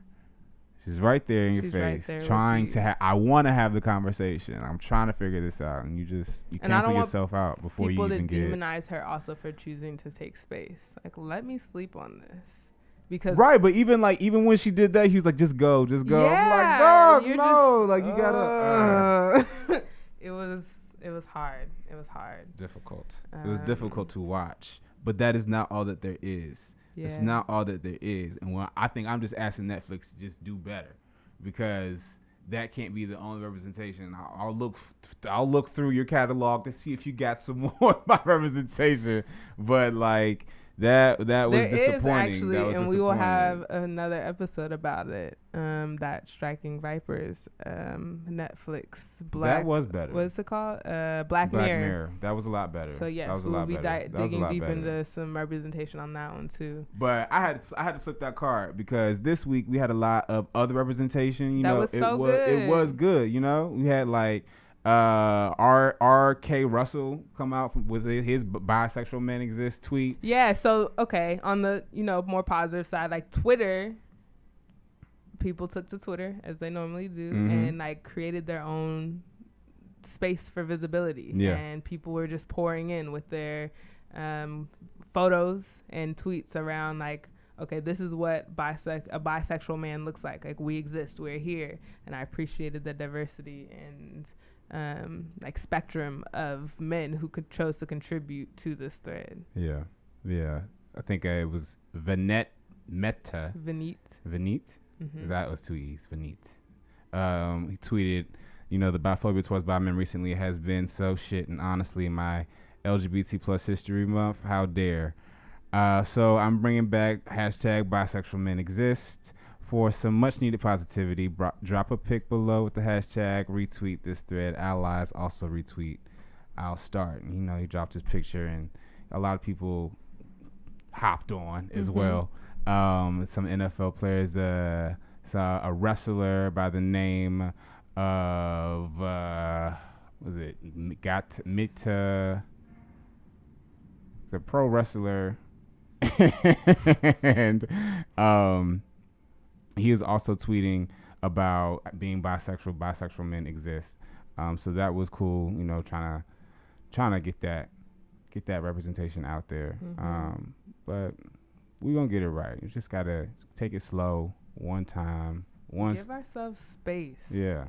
She's right there in your face. Right trying to I want to have the conversation. I'm trying to figure this out. And you cancel yourself out before you even get. People to demonize her also for choosing to take space. Like, let me sleep on this. Because but even when she did that, he was like, just go. Yeah, I'm like, dog, no. Like, you gotta. It was hard. It was hard. Difficult. It was difficult to watch. But that is not all that there is. Yeah. It's not all that there is. And I think I'm just asking Netflix to just do better, because that can't be the only representation. I'll look through your catalog to see if you got some more of my representation. But like that was there disappointing. Is actually, and we will have another episode about it. That Striking Vipers, Netflix that was better. What's it called? Black Mirror. That was a lot better. So yes, we'll be digging deep into some representation on that one too. But I had to flip that card because this week we had a lot of other representation. That was good. It was good. We had like R.K. Russell come out with his bisexual men exist tweet. Yeah. So okay, on the more positive side, like Twitter. People took to Twitter as they normally do, and like created their own space for visibility. Yeah. And people were just pouring in with their photos and tweets around like, okay, this is what a bisexual man looks like. Like, we exist, we're here. And I appreciated the diversity and like spectrum of men who chose to contribute to this thread. Yeah. I think it was Vineet. Mm-hmm. That was 2 E's, Vineet. He tweeted, the biphobia towards bi men recently has been so shit, and honestly, my LGBT plus history month, how dare. So I'm bringing back hashtag bisexual men exist for some much needed positivity. Drop a pic below with the hashtag, retweet this thread, allies also retweet, I'll start. And, he dropped his picture, and a lot of people hopped on as well. Some NFL players, saw a wrestler by the name of Mita. It's a pro wrestler, and he is also tweeting about being bisexual. Bisexual men exist. So that was cool. Trying to get that representation out there. But we're going to get it right. You just got to take it slow, one time. Give ourselves space. Yeah.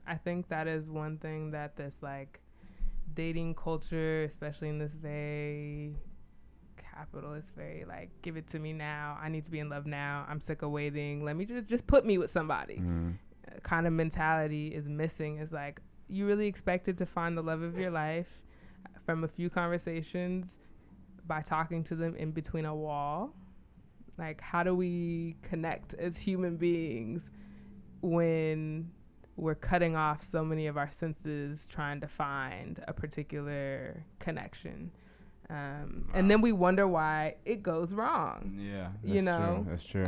I think that is one thing that this, like, dating culture, especially in this very capitalist, very, like, give it to me now. I need to be in love now. I'm sick of waiting. Let me just put me with somebody. Kind of mentality is missing. Is like, you really expected to find the love of your life from a few conversations by talking to them in between a wall. Like, how do we connect as human beings when we're cutting off so many of our senses trying to find a particular connection? And then we wonder why it goes wrong. Yeah, That's true.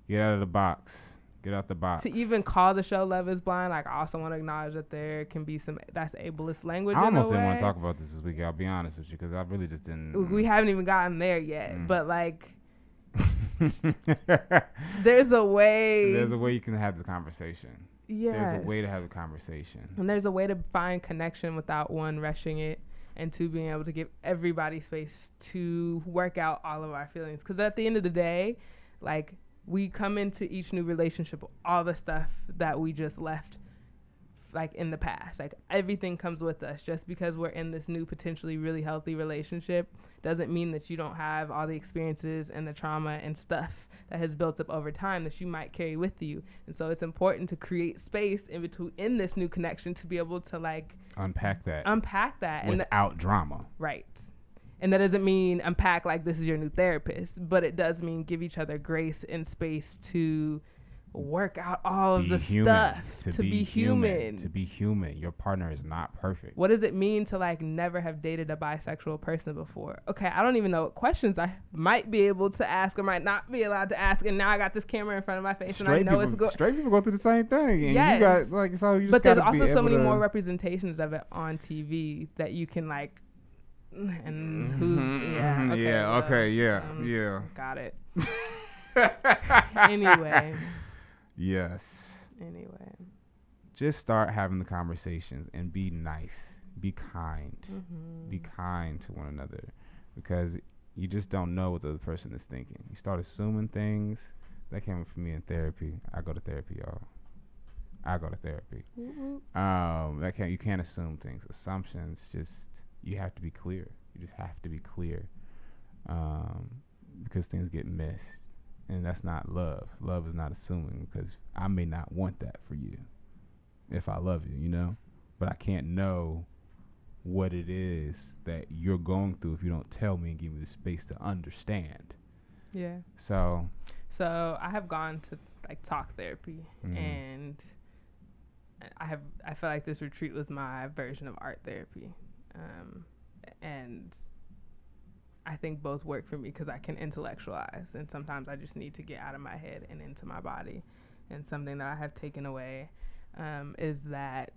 Get out of the box. Get out the box. To even call the show Love is Blind, like, I also want to acknowledge that there can be that's ableist language. I almost didn't want to talk about this week. I'll be honest with you, because I really just didn't. We haven't even gotten there yet, but like, there's a way. There's a way you can have the conversation. Yes. There's a way to have the conversation. And there's a way to find connection without, one, rushing it, and two, being able to give everybody space to work out all of our feelings. Because at the end of the day, like, we come into each new relationship with all the stuff that we just left, like, in the past. Like, everything comes with us. Just because we're in this new, potentially really healthy relationship doesn't mean that you don't have all the experiences and the trauma and stuff that has built up over time that you might carry with you. And so it's important to create space in this new connection to be able to, like, unpack that without drama. Right. And that doesn't mean unpack like this is your new therapist, but it does mean give each other grace and space to work out all of the stuff. To be human. To be human. Your partner is not perfect. What does it mean to, like, never have dated a bisexual person before? Okay, I don't even know what questions I might be able to ask or might not be allowed to ask, and now I got this camera in front of my face straight and I know people, it's good. Straight people go through the same thing. And yes. You got, like, so you just but there's also be so many more representations of it on TV that you can, like, and got it. Anyway. Yes. Anyway. Just start having the conversations and be nice. Be kind. Mm-hmm. Be kind to one another, because you just don't know what the other person is thinking. You start assuming things. That came from me in therapy. I go to therapy, y'all. I go to therapy. Mm-hmm. You can't assume things. Assumptions, just, you have to be clear. You just have to be clear, because things get missed. And that's not love. Love is not assuming, because I may not want that for you if I love you, you know? But I can't know what it is that you're going through if you don't tell me and give me the space to understand. Yeah. So I have gone to, like, talk therapy, and I feel like this retreat was my version of art therapy. And I think both work for me because I can intellectualize, and sometimes I just need to get out of my head and into my body. And something that I have taken away is that,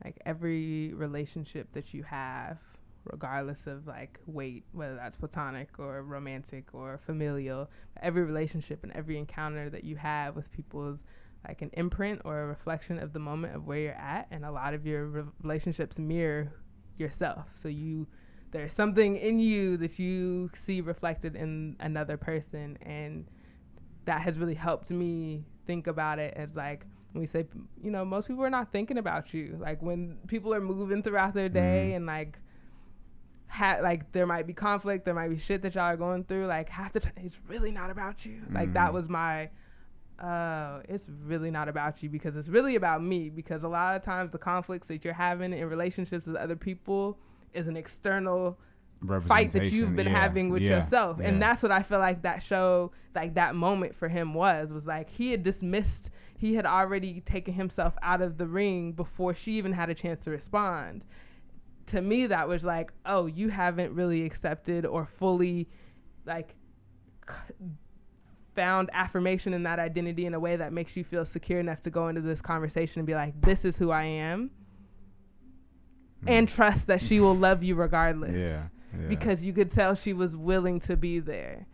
like, every relationship that you have, regardless of, like, weight, whether that's platonic or romantic or familial, every relationship and every encounter that you have with people is like an imprint or a reflection of the moment of where you're at. And a lot of your relationships mirror yourself. So there's something in you that you see reflected in another person, and that has really helped me think about it as, like, when we say, you know, most people are not thinking about you. Like, when people are moving throughout their day and, like, there might be conflict, there might be shit that y'all are going through, like, half the time it's really not about you. Like, that was my it's really not about you, because it's really about me. Because a lot of times the conflicts that you're having in relationships with other people is an external fight that you've been having with yourself. Yeah. And that's what I feel like that show, like, that moment for him was like, he had already taken himself out of the ring before she even had a chance to respond. To me, that was like, oh, you haven't really accepted or fully, like, found affirmation in that identity in a way that makes you feel secure enough to go into this conversation and be like, this is who I am. And trust that she will love you regardless. Yeah. Because you could tell she was willing to be there.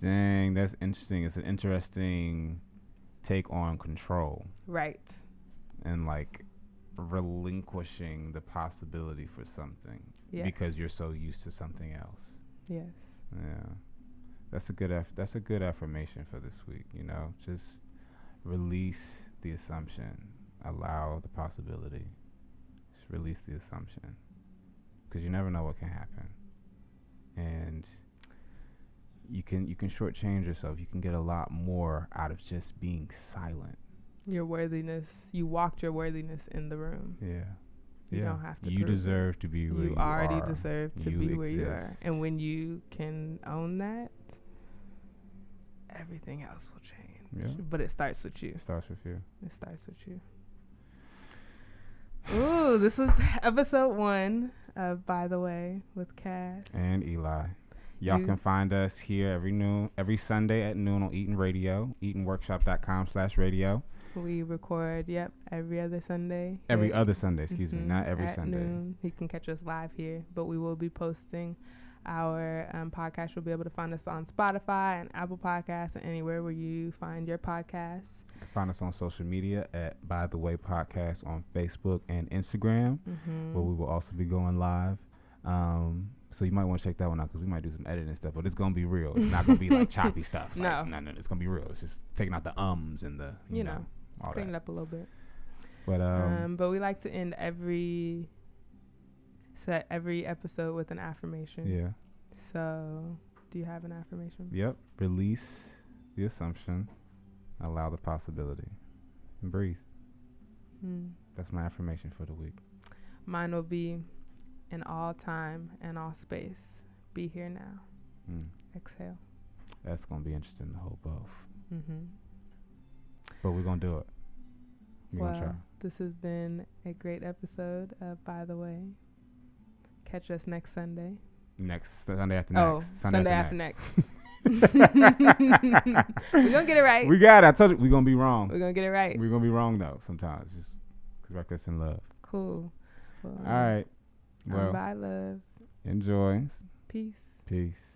Dang, that's interesting. It's an interesting take on control. Right. And, like, relinquishing the possibility for something because you're so used to something else. Yes. Yeah. That's a good affirmation for this week, you know. Just release the assumption. Allow the possibility. Release the assumption, because you never know what can happen, and you can shortchange yourself. You can get a lot more out of just being silent. Your worthiness, you walked your worthiness in the room. Yeah, You don't have to. You prove deserve it. to be where you You already are. deserve to You be where you are. exist. And when you can own that, everything else will change. Yeah. But it starts with you. It starts with you. It starts with you. Ooh, this is episode 1 of By the Way with Cass. And Eli. Y'all can find us here every Sunday at noon on Eaton Radio, eatonworkshop.com/radio. We record, every other Sunday. Every other Sunday, excuse me, not every at Sunday. Noon. You can catch us live here, but we will be posting our podcast. You'll be able to find us on Spotify and Apple Podcasts and anywhere where you find your podcasts. Find us on social media at By the Way Podcast on Facebook and Instagram, where we will also be going live. So you might want to check that one out because we might do some editing stuff, but it's gonna be real. It's not gonna be like choppy stuff. No, it's gonna be real. It's just taking out the ums and the you know all clean that. it up a little bit. But we like to end every episode with an affirmation. Yeah. So, do you have an affirmation? Yep. Release the assumption, allow the possibility, and breathe. That's my affirmation for the week. Mine will be, in all time and all space, be here now. Exhale. That's gonna be interesting to hold both. But we're gonna do it. We're gonna try. This has been a great episode of By the Way. Catch us next Sunday. Next Sunday after next. Sunday after next. We're gonna get it right. We got it. I told you we're gonna be wrong. We're gonna get it right. We're gonna be wrong though sometimes. Just correct us in love. Cool. Well, all right. Well, bye, love. Enjoy. Peace. Peace.